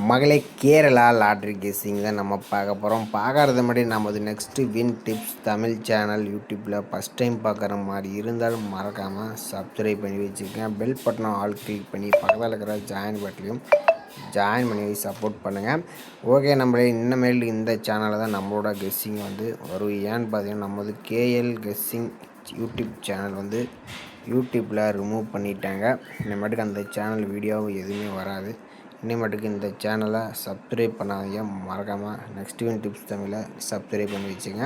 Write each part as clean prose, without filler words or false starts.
மகளே Kerala lottery guessing தான் நம்ம பார்க்க போகிறோம். பார்க்கறது முன்னாடி நமது next win tips Tamil channel யூடியூப்பில் ஃபஸ்ட் டைம் பார்க்குற மாதிரி இருந்தாலும் மறக்காமல் சப்ஸ்கிரைப் பண்ணி வச்சுக்கோங்க. பெல் பட்டனை ஆல் கிளிக் பண்ணி பக்கத்தில் இருக்கிற ஜாயின் பட்டனையும் ஜாயின் பண்ணி சப்போர்ட் பண்ணுங்கள். ஓகே, நம்மளே இன்னமேல் இந்த சேனலில் தான் நம்மளோட கெஸ்ஸிங் வரும். ஏன்னு பார்த்தீங்கன்னா நமது கேஎல் கெஸ்ஸிங் யூடியூப் சேனல் யூடியூப்பில் ரிமூவ் பண்ணிட்டாங்க. இனிமேட்டுக்கு அந்த சேனல் வீடியோவும் எதுவுமே வராது. இனிமேட்டுக்கு இந்த சேனலை சப்ஸ்கிரைப் பண்ணாதீங்க. மறக்காமல் நெக்ஸ்ட் வின் டிப்ஸ் தமிழை சப்ஸ்கிரைப் பண்ணி வச்சுங்க.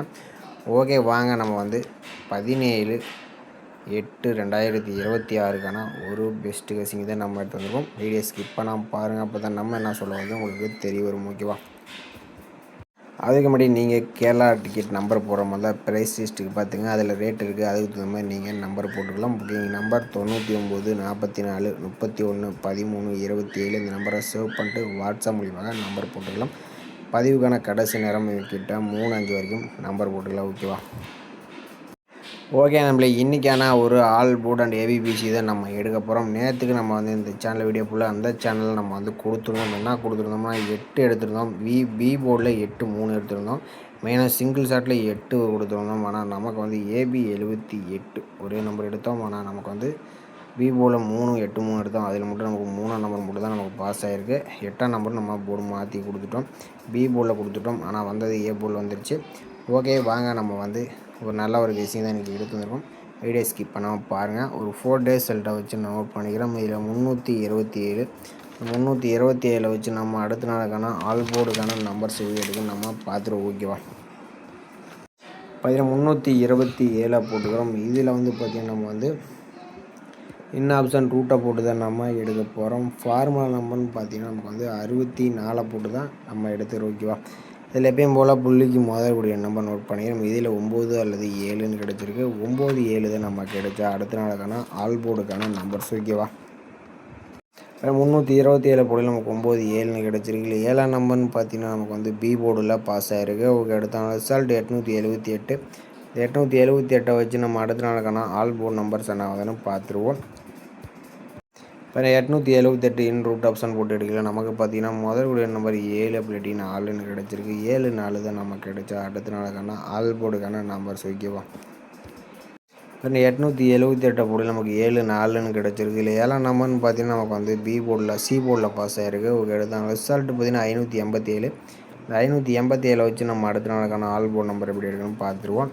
ஓகே, வாங்க நம்ம 17/8/2026 ஒரு பெஸ்ட்டு கெஸ்ஸிங் தான் நம்ம எடுத்து வந்திருக்கோம். வீடியோ ஸ்கிப் பண்ணாமல் பாருங்கள். அப்போ தான் நம்ம என்ன சொல்ல உங்களுக்கு தெரிய வரும். ஓகேவா? அதுக்கு முன்னாடி நீங்கள் கேரளா டிக்கெட் நம்பர் போடுற மாதிரி ப்ரைஸ் லிஸ்ட்டுக்கு பார்த்துங்க. அதில் ரேட் இருக்குது. அதுக்கு தகுந்த மாதிரி நீங்கள் நம்பர் போட்டுக்கலாம். Booking number 99 44 31 13 27. இந்த நம்பரை சேவ் பண்ணிட்டு வாட்ஸ்அப் மூலியமாக நம்பர் போட்டுக்கலாம். பதிவுக்கான கடைசி நேரம் கிட்ட 3-5 வரைக்கும் நம்பர் போட்டுக்கலாம். ஓகேவா? ஓகே, நம்மளே இன்றைக்கான ஒரு ஆல் போர்ட் அண்ட் ஏபிபிசி தான் நம்ம எடுக்க போகிறோம். நேற்றுக்கு நம்ம இந்த சேனல் வீடியோ ஃபுல்லாக அந்த சேனலில் நம்ம கொடுத்துருந்தோம். என்ன கொடுத்துருந்தோம்னா 8 எடுத்துருந்தோம். பி போர்டில் 8 3 எடுத்துருந்தோம். மெயினாக சிங்கிள் ஷாட்டில் 8 கொடுத்துருந்தோம். ஆனால் நமக்கு ஏபி 78 ஒரே நம்பர் எடுத்தோம். ஆனால் நமக்கு பி போர்டில் 3 8 3 எடுத்தோம். அதில் மட்டும் நமக்கு 3ஆம் நம்பர் மட்டும் தான் நமக்கு பாஸ் ஆகிருக்கு. 8ஆம் நம்பர் நம்ம போர்டு மாற்றி கொடுத்துட்டோம். பி போர்டில் கொடுத்துட்டோம். ஆனால் வந்தது ஏ போர்டில் வந்துருச்சு. ஓகே, வாங்க நம்ம ஒரு நல்ல ஒரு கெஸ்ஸிங் தான் இன்றைக்கி எடுத்து வந்திருக்கோம். வீடியோ ஸ்கிப் பண்ணாமல் பாருங்கள். ஒரு 4 டேஸ் ரிசல்ட்டை வச்சு நோட் பண்ணிக்கிறோம். இதில் 327 வச்சு நம்ம அடுத்த நாளுக்கான ஆல் போர்டுக்கான நம்பர்ஸ் எடுக்க நம்ம பார்த்துருவோம். ஓகேவா? பார்த்தீங்கன்னா 327 போட்டுக்கிறோம். இதில் பார்த்திங்கன்னா நம்ம இன் ஆப்ஷன் ரூட்டை போட்டு தான் நம்ம எடுக்க போகிறோம். ஃபார்முலா நம்பர்னு பார்த்திங்கன்னா நமக்கு 64 போட்டு தான் நம்ம எடுத்துக்கிறோம். ஓகேவா? இதில் எப்பயும் போல் புள்ளிக்கு முதல்கூடிய நம்பர் நோட் பண்ணிக்கிறோம். இதில் 9 அல்லது 7ன்னு கிடச்சிருக்கு. 9 7 தான் நம்ம கிடைச்சா அடுத்த நாளுக்கான ஆல் போர்டுக்கான நம்பர்ஸ். ஓகேவா? 327 போர்டில் நமக்கு 9 7ன்னு கிடச்சிருக்கு. இல்லை 7ஆம் நம்பர்னு பார்த்தீங்கன்னா நமக்கு பி போர்டில் பாஸ் ஆகிருக்கு. ஓகே, அடுத்த ரிசல்ட் 878. 878 வச்சு நம்ம அடுத்த நாளுக்கான ஆல் போர்டு நம்பர்ஸ் என்ன ஆகுதுன்னு பார்த்துருவோம். இப்போ 878 இன் ரூட் ஆப்ஷன் போட்டு எடுக்கல. நமக்கு பார்த்தீங்கன்னா முதல்குடைய நம்பர் 7 அப்படி 4ன்னு கிடச்சிருக்கு. 7 4 தான் நமக்கு கிடைச்சா அடுத்த நாளுக்கான ஆல் போர்டுக்கான நம்பர்ஸ். ஓகேவா? இப்போ 878 போர்டில் நமக்கு 7 4ன்னு கிடச்சிருக்கு. இல்லை 7ஆம் நம்பர்னு பார்த்தீங்கன்னா நமக்கு பி போர்டில் சி போர்டில் பாஸ் ஆகிருக்கு. ஓகே, எடுத்தாங்க ரிசல்ட் பார்த்தீங்கன்னா 587. இந்த 587 வச்சு நம்ம அடுத்த நாளுக்கான ஆல் போர்டு நம்பர் எப்படி எடுக்கணும்னு பார்த்துருவோம்.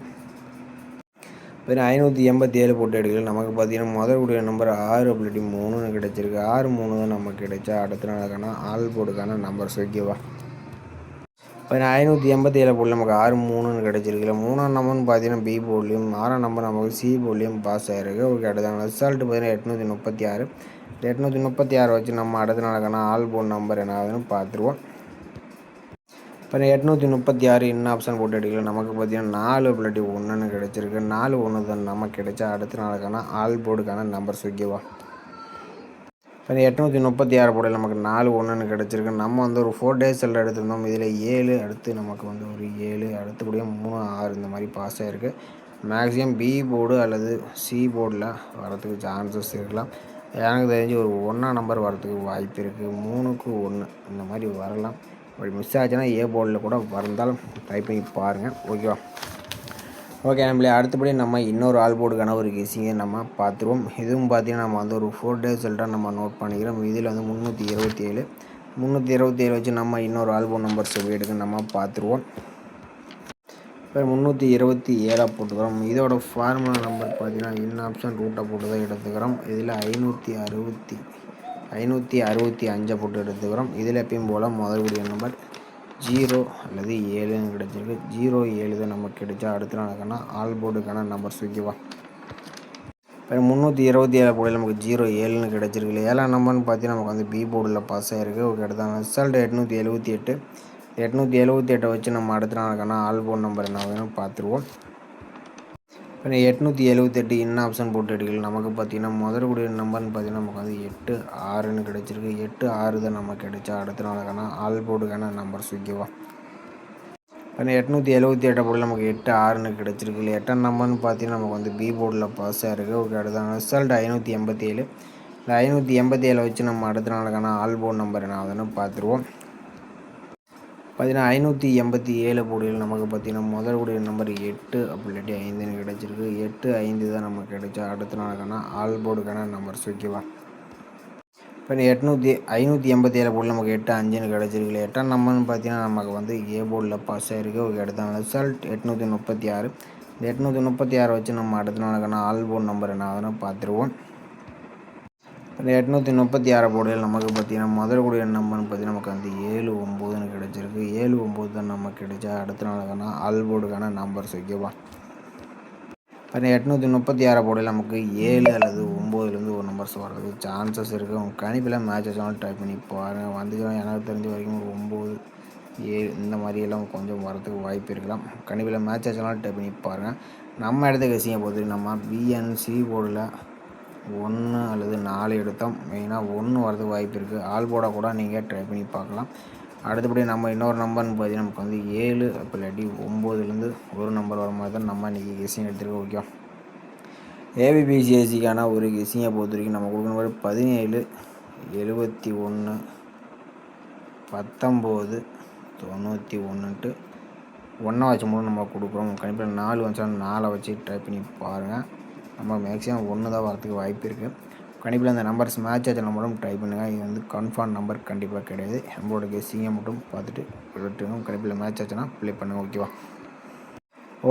இப்போ 587 போட்டு எடுக்கல. நமக்கு பார்த்தீங்கன்னா முதல்குடைய நம்பர் 6 அப்படி 3ன்னு கிடச்சிருக்கு. 6 3 தான் நமக்கு கிடைச்சா அடுத்த நாளுக்கான ஆல் போர்டுக்கான நம்பர்ஸ். ஓகேவா? இப்போ 587 போர்டில் நமக்கு 6 3ன்னு கிடச்சிருக்கு. 3ஆம் நம்பர்னு பார்த்தீங்கன்னா பி போர்ட்லேயும் 6ஆம் நம்பர் நமக்கு சி போர்ட்லேயும் பாஸ் ஆகிருக்கு. ஓகே, அடுத்த ரிசல்ட் பார்த்தீங்கன்னா 836. 836 வச்சு நம்ம அடுத்த நாளுக்கான ஆல் போர்டு நம்பர் என்ன ஆகுதுன்னு பார்த்துருவோம். இப்போ 836 இன் ஆப்ஷன் போட்டு எடுக்கல. நமக்கு பார்த்தீங்கன்னா 4 பிளட்டி 1ன்னு கிடச்சிருக்கு. 4 1 தான் நமக்கு கிடைச்சா அடுத்த நாளுக்கான ஆல் போர்டுக்கான நம்பர்ஸ். ஓகேவா? இப்போ 836 போர்டில் நமக்கு 4 1ன்னு கிடச்சிருக்கு. நம்ம ஒரு 4 டேஸ் ரிசல்ட் எடுத்திருந்தோம். இதில் 7 அடுத்து நமக்கு ஒரு 7 அடுத்தபடியாக 3 6 இந்த மாதிரி பாஸ் ஆகிருக்கு. மேக்ஸிமம் பி போர்டு அல்லது சி போர்டில் வரத்துக்கு சான்சஸ் இருக்கலாம். எனக்கு தெரிஞ்சு ஒரு 1ஆம் நம்பர் வரத்துக்கு வாய்ப்பு இருக்குது. 3க்கு 1 இந்த மாதிரி வரலாம். அப்படி மிஸ் ஆச்சுன்னா ஏ போர்டில் கூட வந்தாலும் ட்ரை பண்ணி பாருங்கள். ஓகேவா? ஓகே, நம்மளே அடுத்தபடி நம்ம இன்னொரு ஆல் போர்டுக்கான ஒரு கெஸ்ஸிங்கை நம்ம பார்த்துருவோம். இதுவும் பார்த்தீங்கன்னா நம்ம ஒரு 4 டேஸ் ரிசல்ட்டாக நம்ம நோட் பண்ணிக்கிறோம். இதில் 327 வச்சு நம்ம இன்னொரு ஆல் போர்டு நம்பர்ஸ் எடுக்க நம்ம பார்த்துருவோம். இப்போ 327 போட்டுக்கிறோம். இதோட ஃபார்முலா நம்பர் பார்த்தீங்கன்னா இன் ஆப்ஷன் ரூட்டை போட்டு தான் எடுத்துக்கிறோம். இதில் 565 போட்டு எடுத்துக்கிறோம். இதில் எப்பயும் போல் முதல்குடைய நம்பர் 0 அல்லது 7ன்னு கிடச்சிருக்கு. 0 7 தான் நமக்கு கிடைச்சா அடுத்த நாளுக்கான ஆல் போர்டுக்கான நம்பர்ஸ். ஓகேவா? இப்போ 327 போர்டில் நமக்கு 0 7ன்னு கிடச்சிருக்கு. 7ஆம் நம்பர்னு பார்த்தீங்கன்னா நமக்கு பி போர்டில் பாஸ் ஆகிருக்கு. ஓகே, எடுத்தாங்க ரிசல்ட் 878. 878 வச்சு நம்ம அடுத்த நாளுக்கான ஆல் போர்டு நம்பர் என்ன ஆகுதுன்னு பார்த்துருவோம். இப்போ 878 இன் ஆப்ஷன் போட்டு எடுக்கல. நமக்கு பார்த்தீங்கன்னா முதல்குடைய நம்பர்னு பார்த்தீங்கன்னா நமக்கு 8 6ன்னு கிடச்சிருக்கு. 8 6 தான் நமக்கு கிடைச்சா அடுத்த நாளுக்கான ஆல் போர்டுக்கான நம்பர்ஸ். ஓகேவா? இப்போ 878 போர்டில் நமக்கு 8 6ன்னு கிடச்சிருக்கு. இல்லை 8ஆம் நம்பர்னு பார்த்தீங்கன்னா நமக்கு பி போர்டில் பாஸ் ஆகிருக்கு. ஓகே, அடுத்த ரிசல்ட் 587. இல்லை 587 வச்சு நம்ம அடுத்த நாளுக்கான ஆல் போர்டு நம்பர் என்ன ஆகுதுன்னு பார்த்துருவோம். பார்த்தீங்கன்னா 587 போர்டுகள் நமக்கு பார்த்தீங்கன்னா முதல் கூடிய நம்பர் 8 அப்படி இல்லாட்டி 5ன்னு கிடச்சிருக்கு. 8, 5 தான் நமக்கு கிடைச்சா. அடுத்த நாளுக்கான ஆல் போர்டுக்கான நம்பர்ஸ் ஓகேவா. இப்போ 587 போர்டில் நமக்கு 8, 5ன்னு கிடச்சிருக்கு. 8ஆம் நம்பர்னு பார்த்தீங்கன்னா நமக்கு வந்து ஏ போர்டில் பாஸ் ஆகிருக்கு. ஓகே, அடுத்த ரிசல்ட் 836. இந்த 836 வச்சு நம்ம அடுத்த நாளுக்கான ஆல் போர்டு நம்பர் என்ன ஆகுதுன்னு பார்த்துருவோம். இந்த 836 போர்டுகள் நமக்கு பார்த்தீங்கன்னா முதல் கூடிய நம்பர்னு பார்த்தீங்கன்னா நமக்கு வந்து 7, 9ன்னு கிடச்சிருக்கு. 7, 9 தான் நமக்கு கிடைச்சா. அடுத்த நாளுக்கான ஆல் போர்டுக்கான நம்பர்ஸ் ஓகேவா. இப்போ 836 போர்டில் நமக்கு 7 அல்லது 9லேருந்து ஒரு நம்பர்ஸ் வர்றதுக்கு சான்சஸ் இருக்குது. உங்கள் கணிப்பில் மேட்சஸ் ஆனாலும் ட்ரை பண்ணி பாருங்கள். வந்துச்சுன்னா எனக்கு தெரிஞ்ச வரைக்கும் ஒரு 9, 7 இந்த மாதிரியெல்லாம் கொஞ்சம் வரதுக்கு வாய்ப்பு இருக்கலாம். கணிப்பில் மேட்சஸ் ஆனாலும் ட்ரை பண்ணி பாருங்கள். நம்ம இடத்த கெஸிங்கை பொறுத்தவரைக்கும் நம்ம பிஎன்சி போர்டில் 1 அல்லது 4 எடுத்தோம். மெயினாக 1 வரதுக்கு வாய்ப்பு இருக்குது. ஆல் போர்டை கூட நீங்கள் ட்ரை பண்ணி பார்க்கலாம். அடுத்தபடி நம்ம இன்னொரு நம்பர்னு பார்த்தீங்கன்னா நமக்கு வந்து 7 அப்போ இல்லாட்டி 9லேருந்து ஒரு நம்பர் வர மாதிரி தான் நம்ம இன்றைக்கி கெஸிங் எடுத்துருக்கோம். ஓகே, ஏபிபிசிஎஸ்சிக்கான ஒரு கெஸிங்கை பொறுத்த வரைக்கும் நம்ம கொடுக்குற மாதிரி 17, 71, 19, 91ன்ட்டு ஒன்றா வச்சு மூணு நம்ம கொடுக்குறோம். கண்டிப்பாக 4 வந்துச்சாலும் 4 வச்சு ட்ரை பண்ணி பாருங்கள். நம்ம மேக்ஸிமம் 1 தான் வரதுக்கு வாய்ப்பு இருக்குது. கண்டிப்பாக அந்த நம்பர்ஸ் மேட்ச் ஆச்ச நம்பரும் ட்ரை பண்ணுங்கள். இது வந்து கன்ஃபார்ம் நம்பர் கண்டிப்பாக கிடையாது. நம்மளோட கெஸ்ஸிங்கை மட்டும் பார்த்துட்டு விட்டுருங்க. கண்டிப்பாக மேட்ச் ஆச்சுன்னா ப்ளே பண்ணுங்கள். ஓகேவா.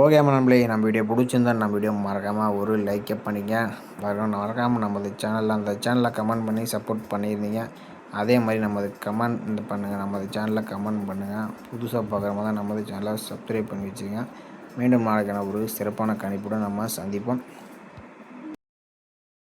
ஓகே நம்மளே நம்ம வீடியோ பிடிச்சிருந்தா நம்ம வீடியோ மறக்காமல் ஒரு லைக்கை பண்ணிங்க. மறக்காமல் நமது சேனலில் அந்த சேனலில் கமெண்ட் பண்ணி சப்போர்ட் பண்ணியிருந்தீங்க. அதே மாதிரி நமது கமெண்ட் பண்ணுங்கள். நமது சேனலில் கமெண்ட் பண்ணுங்கள். புதுசாக பார்க்குற மாதிரி நமது சேனலை சப்ஸ்கிரைப் பண்ணி வச்சுங்க. மீண்டும் நாளைக்கான ஒரு சிறப்பான கணிப்புடன் நம்ம சந்திப்போம்.